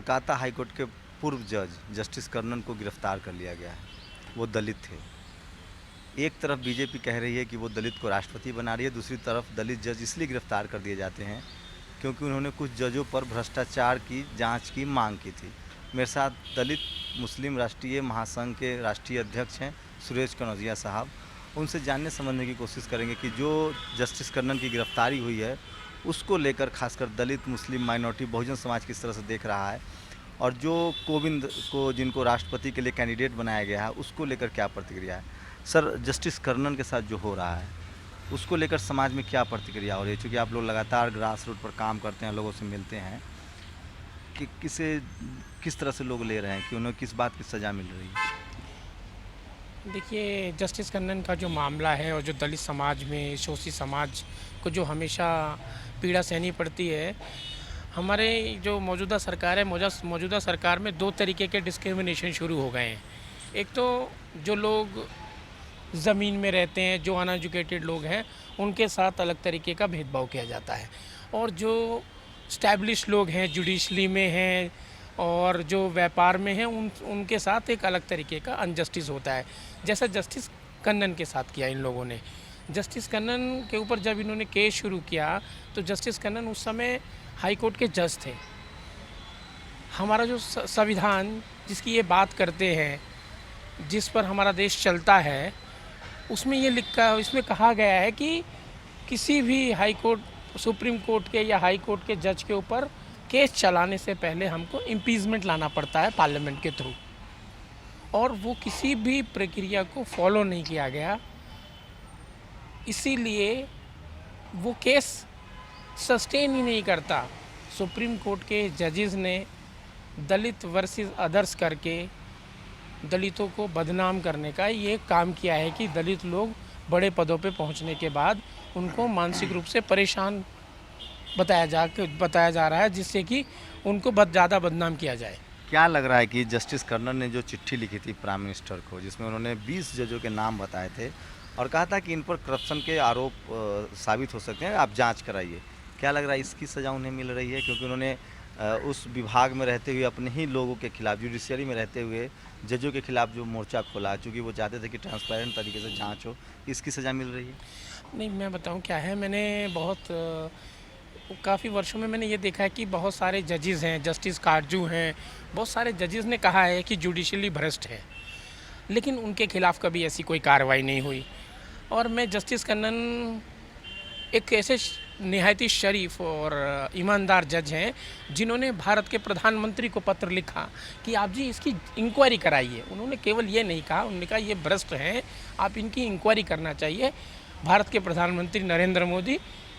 Kolkata high court के पूर्व जज जस्टिस कर्नन को गिरफ्तार कर लिया गया है। वो दलित थे। एक तरफ बीजेपी कह रही है कि वो दलित को राष्ट्रपति बना रही है, दूसरी तरफ दलित जज इसलिए गिरफ्तार कर दिए जाते हैं क्योंकि उन्होंने कुछ जजों पर भ्रष्टाचार की जांच की मांग की थी। मेरे साथ दलित मुस्लिम राष्ट्रीय महासंघ के राष्ट्रीय अध्यक्ष हैं सुरेश कनौजिया साहब। उनसे जानने समझने की कोशिश करेंगे कि जो जस्टिस कर्नन की गिरफ्तारी हुई है उसको लेकर खासकर दलित मुस्लिम माइनॉरिटी बहुजन समाज किस तरह से देख रहा है, और जो कोविंद को जिनको राष्ट्रपति के लिए कैंडिडेट बनाया गया है उसको लेकर क्या प्रतिक्रिया है। सर, जस्टिस कर्नन के साथ जो हो रहा है उसको लेकर समाज में क्या प्रतिक्रिया हो रही है? क्योंकि आप लोग लगातार ग्रास रूट पर काम करते हैं, लोगों से मिलते हैं, कि किस तरह से लोग ले रहे हैं कि उन्हें किस बात की सज़ा मिल रही है? देखिए, जस्टिस कन्नन का जो मामला है और जो दलित समाज में शोषित समाज को जो हमेशा पीड़ा सहनी पड़ती है, हमारे जो मौजूदा सरकार है, मौजूदा सरकार में दो तरीके के डिस्क्रिमिनेशन शुरू हो गए हैं। एक तो जो लोग ज़मीन में रहते हैं, जो अनएजुकेटेड लोग हैं, उनके साथ अलग तरीके का भेदभाव किया जाता है, और जो स्टैब्लिश लोग हैं, जुडिशली में हैं और जो व्यापार में हैं, उनके साथ एक अलग तरीके का अनजस्टिस होता है, जैसा जस्टिस कन्नन के साथ किया इन लोगों ने। जस्टिस कन्नन के ऊपर जब इन्होंने केस शुरू किया तो जस्टिस कन्नन उस समय हाई कोर्ट के जज थे। हमारा जो संविधान जिसकी ये बात करते हैं, जिस पर हमारा देश चलता है, उसमें ये इसमें कहा गया है कि किसी भी हाई कोर्ट, सुप्रीम कोर्ट के या हाई कोर्ट के जज के ऊपर केस चलाने से पहले हमको इम्पीचमेंट लाना पड़ता है पार्लियामेंट के थ्रू, और वो किसी भी प्रक्रिया को फॉलो नहीं किया गया। इसीलिए वो केस सस्टेन ही नहीं करता। सुप्रीम कोर्ट के जजेस ने दलित वर्सेस अदर्स करके दलितों को बदनाम करने का ये काम किया है कि दलित लोग बड़े पदों पे पहुंचने के बाद उनको मानसिक रूप से परेशान बताया जा रहा है, जिससे कि उनको ज़्यादा बदनाम किया जाए। क्या लग रहा है कि जस्टिस कर्नन ने जो चिट्ठी लिखी थी प्राइम मिनिस्टर को, जिसमें उन्होंने 20 जजों के नाम बताए थे और कहा था कि इन पर करप्शन के आरोप साबित हो सकते हैं, आप जांच कराइए, क्या लग रहा है इसकी सज़ा उन्हें मिल रही है? क्योंकि उन्होंने उस विभाग में रहते हुए अपने ही लोगों के खिलाफ, जुडिशरी में रहते हुए जजों के खिलाफ जो मोर्चा खोला, चूँकि वो चाहते थे कि ट्रांसपेरेंट तरीके से जाँच हो, इसकी सज़ा मिल रही है? नहीं, मैं बताऊं क्या है, मैंने काफ़ी वर्षों में मैंने ये देखा है कि बहुत सारे जजेस हैं, जस्टिस काटजू हैं, बहुत सारे जजेस ने कहा है कि जुडिशली भ्रष्ट है, लेकिन उनके खिलाफ कभी ऐसी कोई कार्रवाई नहीं हुई। और मैं जस्टिस कन्नन एक ऐसे निहायती शरीफ और ईमानदार जज हैं जिन्होंने भारत के प्रधानमंत्री को पत्र लिखा कि आप जी इसकी इंक्वायरी कराइए। उन्होंने केवल ये नहीं कहा, उन्होंने कहा ये भ्रष्ट हैं, आप इनकी इंक्वायरी करना चाहिए। भारत के प्रधानमंत्री नरेंद्र मोदी,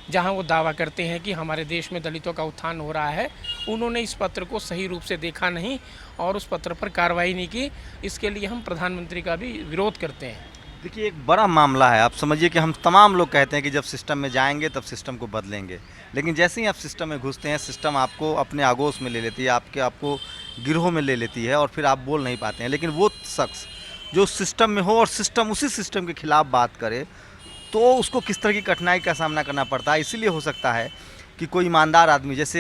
जहां वो दावा करते हैं कि हमारे देश में दलितों का उत्थान हो रहा है, उन्होंने इस पत्र को सही रूप से देखा नहीं और उस पत्र पर कार्रवाई नहीं की। इसके लिए हम प्रधानमंत्री का भी विरोध करते हैं। देखिए, एक बड़ा मामला है। आप समझिए कि हम तमाम लोग कहते हैं कि जब सिस्टम में जाएंगे तब सिस्टम को बदलेंगे, लेकिन जैसे ही आप सिस्टम में घुसते हैं, सिस्टम आपको अपने आगोश में ले लेती है, आपको गिरोह में ले लेती है और फिर आप बोल नहीं पाते हैं। लेकिन वो शख्स जो सिस्टम में हो और सिस्टम उसी सिस्टम के खिलाफ बात करे तो उसको किस तरह की कठिनाई का सामना करना पड़ता है। इसीलिए हो सकता है कि कोई ईमानदार आदमी, जैसे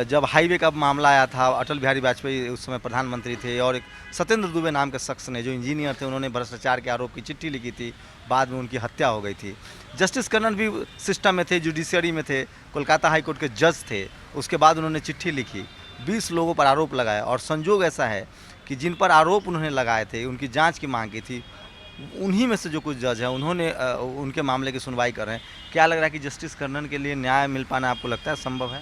जब हाईवे का मामला आया था, अटल बिहारी वाजपेयी उस समय प्रधानमंत्री थे और एक सत्येंद्र दुबे नाम के शख्स ने, जो इंजीनियर थे, उन्होंने भ्रष्टाचार के आरोप की चिट्ठी लिखी थी, बाद में उनकी हत्या हो गई थी। जस्टिस कन्नन भी सिस्टम में थे, जुडिशरी में थे, कोलकाता हाई कोर्ट के जज थे। उसके बाद उन्होंने चिट्ठी लिखी, 20 लोगों पर आरोप लगाया, और संजोग ऐसा है कि जिन पर आरोप उन्होंने लगाए थे, उनकी जाँच की मांग की थी, उन्हीं में से जो कुछ जज हैं उन्होंने उनके मामले की सुनवाई कर रहे हैं। क्या लग रहा है कि जस्टिस कर्नन के लिए न्याय मिल पाना आपको लगता है संभव है?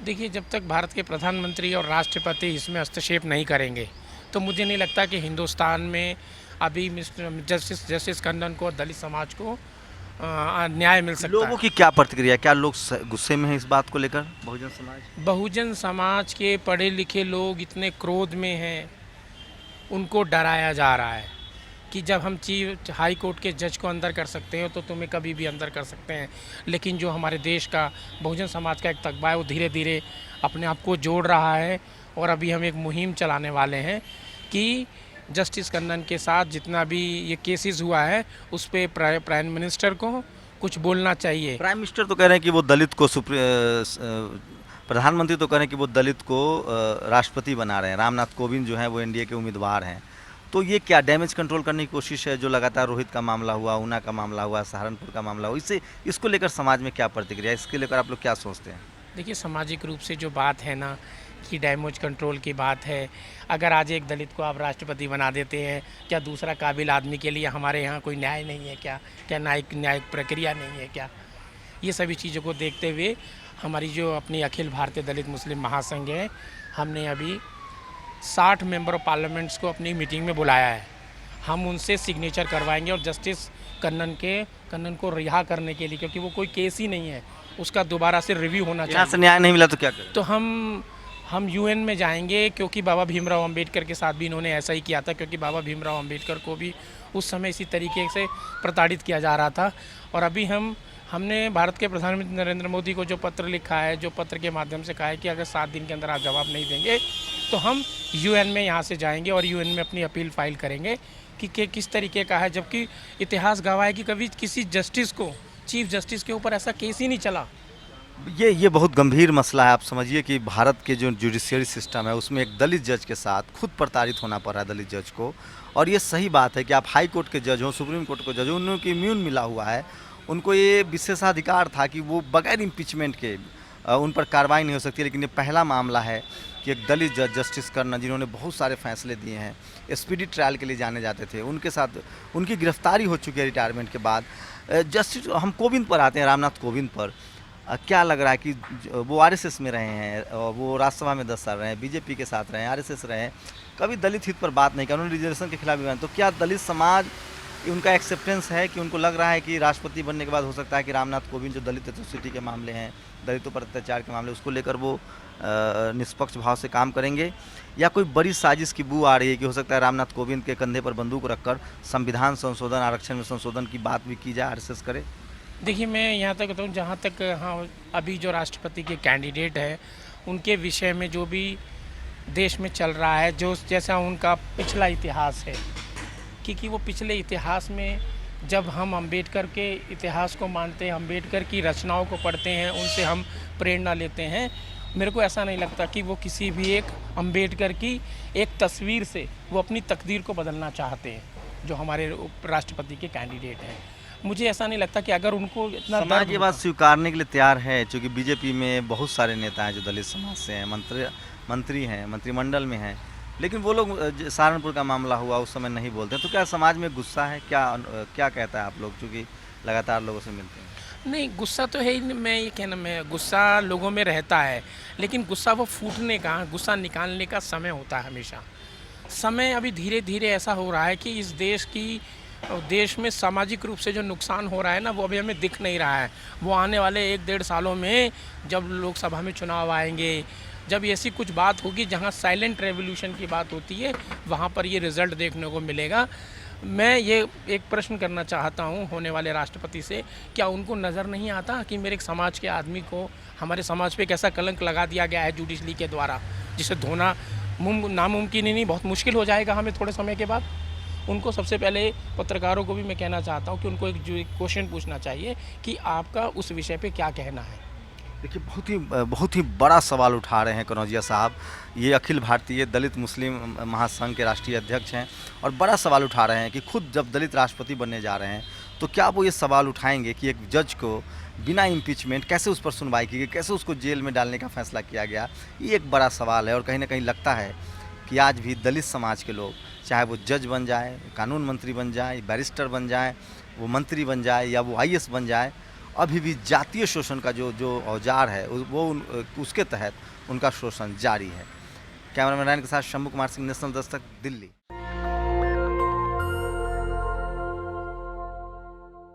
देखिए, जब तक भारत के प्रधानमंत्री और राष्ट्रपति इसमें हस्तक्षेप नहीं करेंगे तो मुझे नहीं लगता कि हिंदुस्तान में अभी जस्टिस कन्नन को और दलित समाज को न्याय मिल सकता है। लोगों की क्या प्रतिक्रिया, क्या लोग गुस्से में हैं इस बात को लेकर? बहुजन समाज के पढ़े लिखे लोग इतने क्रोध में हैं, उनको डराया जा रहा है कि जब हम चीफ हाई कोर्ट के जज को अंदर कर सकते हैं तो तुम्हें कभी भी अंदर कर सकते हैं। लेकिन जो हमारे देश का बहुजन समाज का एक तकबा है, वो धीरे धीरे अपने आप को जोड़ रहा है, और अभी हम एक मुहिम चलाने वाले हैं कि जस्टिस कन्नन के साथ जितना भी ये केसेस हुआ है उस पर प्राइम मिनिस्टर को कुछ बोलना चाहिए। प्राइम मिनिस्टर तो कह रहे हैं कि वो दलित को प्रधानमंत्री तो कह रहे हैं कि वो दलित को राष्ट्रपति बना रहे हैं, रामनाथ कोविंद जो हैं वो एनडीए के उम्मीदवार हैं। तो ये क्या डैमेज कंट्रोल करने की कोशिश है? जो लगातार रोहित का मामला हुआ, ऊना का मामला हुआ, सहारनपुर का मामला हुआ, इसको लेकर समाज में क्या प्रतिक्रिया है? इसके लेकर आप लोग क्या सोचते हैं? देखिए, सामाजिक रूप से जो बात है ना कि डैमेज कंट्रोल की बात है, अगर आज एक दलित को आप राष्ट्रपति बना देते हैं, क्या दूसरा काबिल आदमी के लिए हमारे यहाँ कोई न्याय नहीं है क्या? क्या न्यायिक प्रक्रिया नहीं है क्या? ये सभी चीज़ों को देखते हुए हमारी जो अपनी अखिल भारतीय दलित मुस्लिम महासंघ है, हमने अभी 60 मेंबर ऑफ पार्लियामेंट्स को अपनी मीटिंग में बुलाया है। हम उनसे सिग्नेचर करवाएंगे और जस्टिस कन्नन को रिहा करने के लिए, क्योंकि वो कोई केस ही नहीं है, उसका दोबारा से रिव्यू होना यहाँ चाहिए। से न्याय नहीं मिला तो क्या करें? तो हम यूएन में जाएंगे, क्योंकि बाबा भीमराव अंबेडकर के साथ भी इन्होंने ऐसा ही किया था, क्योंकि बाबा भीमराव अंबेडकर को भी उस समय इसी तरीके से प्रताड़ित किया जा रहा था। और अभी हमने भारत के प्रधानमंत्री नरेंद्र मोदी को जो पत्र लिखा है, जो पत्र के माध्यम से कहा है कि अगर 7 दिन के अंदर आप जवाब नहीं देंगे तो हम यूएन में यहाँ से जाएंगे और यूएन में अपनी अपील फाइल करेंगे कि किस तरीके का है, जबकि इतिहास गवाह है कि कभी किसी जस्टिस को, चीफ जस्टिस के ऊपर ऐसा केस ही नहीं चला। ये बहुत गंभीर मसला है। आप समझिए कि भारत के जो जुडिशियरी सिस्टम है उसमें एक दलित जज के साथ खुद प्रताड़ित होना पड़ रहा है दलित जज को। और ये सही बात है कि आप हाई कोर्ट के जज हो, सुप्रीम कोर्ट के जज हो, उनको इम्यून मिला हुआ है, उनको ये विशेषाधिकार था कि वो बगैर इम्पीचमेंट के उन पर कार्रवाई नहीं हो सकती। लेकिन ये पहला मामला है कि एक दलित जज जस्टिस कर्नन, जिन्होंने बहुत सारे फैसले दिए हैं, स्पीडी ट्रायल के लिए जाने जाते थे, उनके साथ उनकी गिरफ्तारी हो चुकी है रिटायरमेंट के बाद। जस्टिस हम कोविंद पर आते हैं, रामनाथ कोविंद पर। क्या लग रहा है कि वो आरएसएस में रहे हैं, वो राज्यसभा में 10 साल रहे हैं, बीजेपी के साथ रहे हैं, आरएसएस रहे हैं, कभी दलित हित पर बात नहीं की, उन्होंने रिजर्वेशन के खिलाफ भी बयान। तो क्या दलित समाज उनका एक्सेप्टेंस है कि उनको लग रहा है कि राष्ट्रपति बनने के बाद हो सकता है कि रामनाथ कोविंद जो दलित एट्रोसिटी के मामले हैं, दलितों पर अत्याचार के मामले, उसको लेकर वो निष्पक्ष भाव से काम करेंगे, या कोई बड़ी साजिश की बू आ रही है कि हो सकता है रामनाथ कोविंद के कंधे पर बंदूक रखकर संविधान संशोधन, आरक्षण में संशोधन की बात भी की जाए, आरएसएस करे? देखिए, मैं यहाँ तक बताऊँ, जहाँ तक हाँ अभी जो राष्ट्रपति के कैंडिडेट हैं उनके विषय में जो भी देश में चल रहा है, जो जैसा उनका पिछला इतिहास है, क्योंकि वो पिछले इतिहास में जब हम अंबेडकर के इतिहास को मानते हैं, अंबेडकर की रचनाओं को पढ़ते हैं, उनसे हम प्रेरणा लेते हैं, मेरे को ऐसा नहीं लगता कि वो किसी भी एक अंबेडकर की एक तस्वीर से वो अपनी तकदीर को बदलना चाहते हैं, जो हमारे राष्ट्रपति के कैंडिडेट हैं। मुझे ऐसा नहीं लगता कि अगर उनको इतना समाज ये बात स्वीकारने के लिए तैयार है, क्योंकि बीजेपी में बहुत सारे नेता हैं जो दलित समाज से हैं, मंत्री हैं, मंत्रिमंडल में हैं, लेकिन वो लोग सहारनपुर का मामला हुआ उस समय नहीं बोलते। तो क्या समाज में गुस्सा है? क्या कहता है आप लोग, क्योंकि लगातार लोगों से मिलते हैं? नहीं, गुस्सा तो है ही नहीं। मैं ये कहना, मैं गुस्सा लोगों में रहता है, लेकिन गुस्सा वो फूटने का, गुस्सा निकालने का समय होता है हमेशा। समय अभी धीरे धीरे ऐसा हो रहा है कि इस देश में सामाजिक रूप से जो नुकसान हो रहा है ना, वो अभी हमें दिख नहीं रहा है। वो आने वाले 1-1.5 सालों में जब लोकसभा में चुनाव आएंगे, जब ऐसी कुछ बात होगी जहां साइलेंट रेवोल्यूशन की बात होती है, वहां पर ये रिज़ल्ट देखने को मिलेगा। मैं ये एक प्रश्न करना चाहता हूं होने वाले राष्ट्रपति से, क्या उनको नज़र नहीं आता कि मेरे समाज के आदमी को, हमारे समाज पे एक ऐसा कलंक लगा दिया गया है जुडिशरी के द्वारा, जिसे धोना नामुमकिन ही नहीं, बहुत मुश्किल हो जाएगा हमें थोड़े समय के बाद। उनको सबसे पहले, पत्रकारों को भी मैं कहना चाहता हूँ कि उनको एक क्वेश्चन पूछना चाहिए कि आपका उस विषय पे क्या कहना है। देखिए, बहुत ही बड़ा सवाल उठा रहे हैं कनौजिया साहब। ये अखिल भारतीय दलित मुस्लिम महासंघ के राष्ट्रीय अध्यक्ष हैं और बड़ा सवाल उठा रहे हैं कि खुद जब दलित राष्ट्रपति बनने जा रहे हैं तो क्या वो ये सवाल उठाएंगे कि एक जज को बिना इम्पीचमेंट कैसे उस पर सुनवाई की गई, कैसे उसको जेल में डालने का फैसला किया गया? ये एक बड़ा सवाल है। और कहीं ना कहीं लगता है कि आज भी दलित समाज के लोग, चाहे वो जज बन जाए, कानून मंत्री बन जाए, बैरिस्टर बन जाए, वो मंत्री बन जाए या वो आईएएस बन जाए, अभी भी जातीय शोषण का जो औजार है वो उसके तहत उनका शोषण जारी है। कैमरामैन के साथ शंभू कुमार सिंह, नेशनल दस्तक, दिल्ली।